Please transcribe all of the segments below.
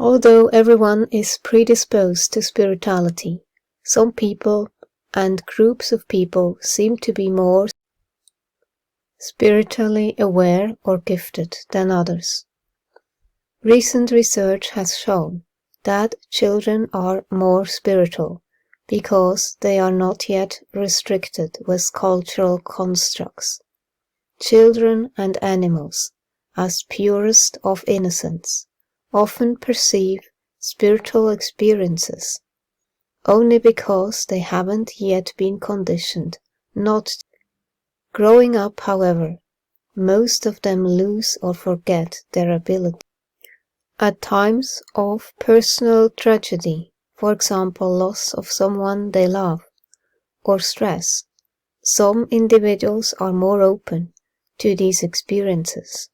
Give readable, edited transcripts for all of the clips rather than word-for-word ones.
Although everyone is predisposed to spirituality, some people and groups of people seem to be more spiritually aware or gifted than others. Recent research has shown that children are more spiritual because they are not yet restricted with cultural constructs. Children and animals, as purest of innocence, often perceive spiritual experiences only because they haven't yet been conditioned not to. Growing up, however, most of them lose or forget their ability. At times of personal tragedy, for example loss of someone they love, or stress, some individuals are more open to these experiences.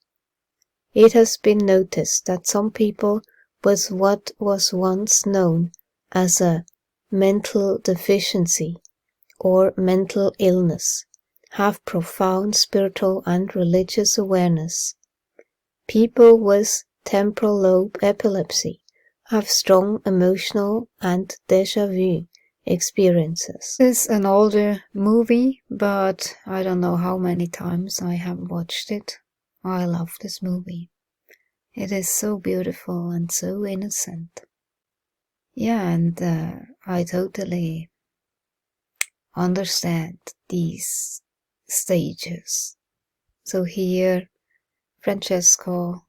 It has been noticed that some people with what was once known as a mental deficiency or mental illness have profound spiritual and religious awareness. People with temporal lobe epilepsy have strong emotional and déjà vu experiences. This is an older movie, but I don't know how many times I have watched it. I love this movie. It is so beautiful and so innocent. Yeah, and I totally understand these stages. So here, Francesco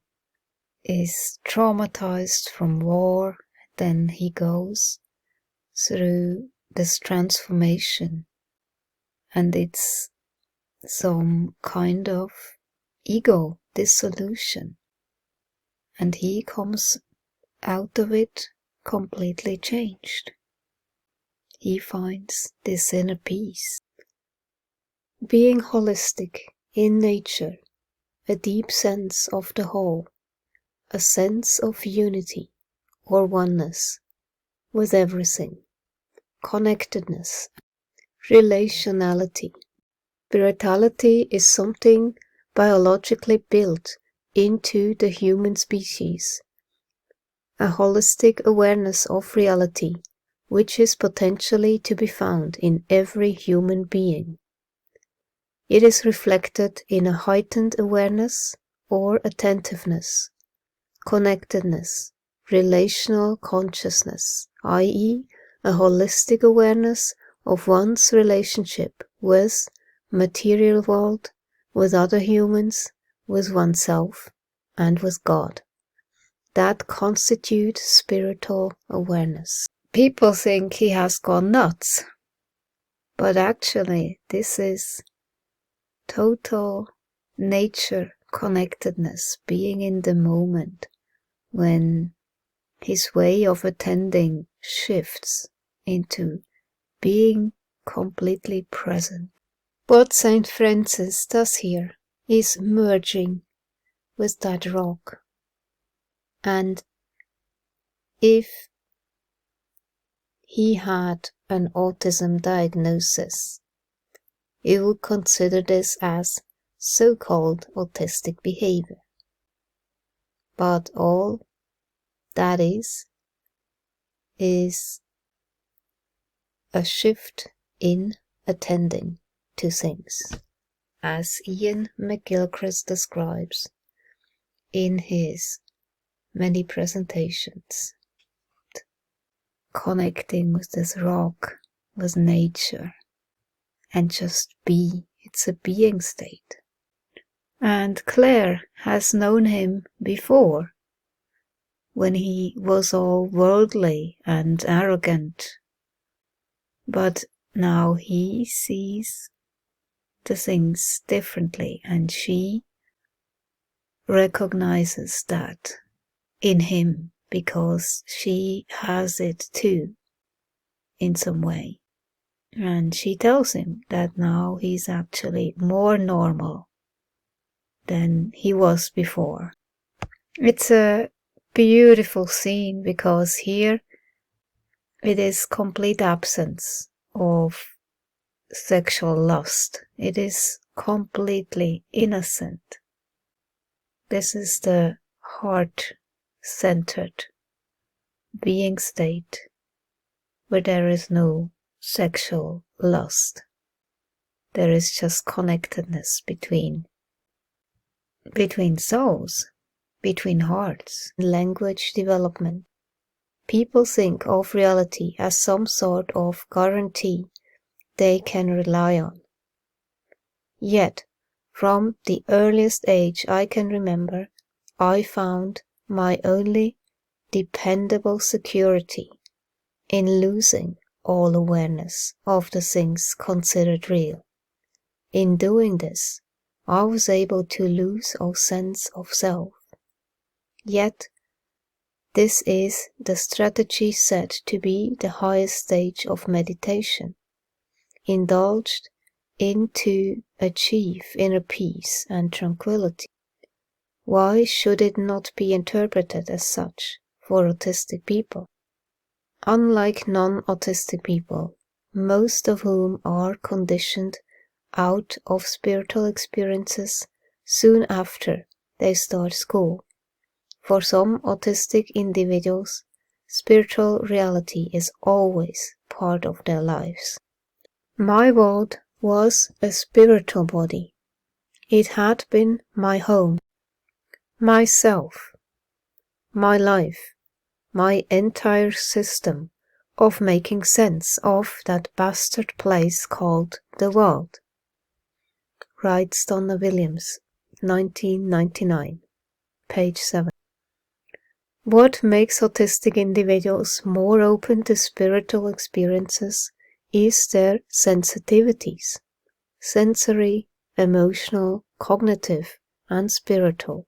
is traumatized from war, then he goes through this transformation, and it's some kind of ego dissolution, and he comes out of it completely changed. He finds this inner peace. Being holistic in nature, a deep sense of the whole, a sense of unity or oneness with everything, connectedness, relationality. Spirituality is something biologically built into the human species, a holistic awareness of reality which is potentially to be found in every human being. It is reflected in a heightened awareness or attentiveness, connectedness, relational consciousness, i.e., a holistic awareness of one's relationship with material world, with other humans, with oneself, and with God. That constitutes spiritual awareness. People think he has gone nuts, but actually this is total nature connectedness, being in the moment when his way of attending shifts into being completely present. What Saint Francis does here is merging with that rock, and if he had an autism diagnosis, he would consider this as so-called autistic behavior. But all that is a shift in attending to things, as Ian McGilchrist describes in his many presentations. Connecting with this rock, with nature, and just be. It's a being state. And Claire has known him before, when he was all worldly and arrogant. But now he sees the things differently, and she recognizes that in him because she has it too in some way. And she tells him that now he's actually more normal than he was before. It's a beautiful scene because here it is complete absence of sexual lust. It is completely innocent. This is the heart-centered being state where there is no sexual lust. There is just connectedness between souls, between hearts, language development. People think of reality as some sort of guarantee they can rely on. Yet, from the earliest age I can remember, I found my only dependable security in losing all awareness of the things considered real. In doing this, I was able to lose all sense of self. Yet, this is the strategy said to be the highest stage of meditation, indulged in to achieve inner peace and tranquility. Why should it not be interpreted as such for autistic people? Unlike non-autistic people, most of whom are conditioned out of spiritual experiences soon after they start school, for some autistic individuals, spiritual reality is always part of their lives. My world was a spiritual body. It had been my home, myself, my life, my entire system of making sense of that bastard place called the world. Writes Donna Williams, 1999, page 7. What makes autistic individuals more open to spiritual experiences is their sensitivities, sensory, emotional, cognitive, and spiritual.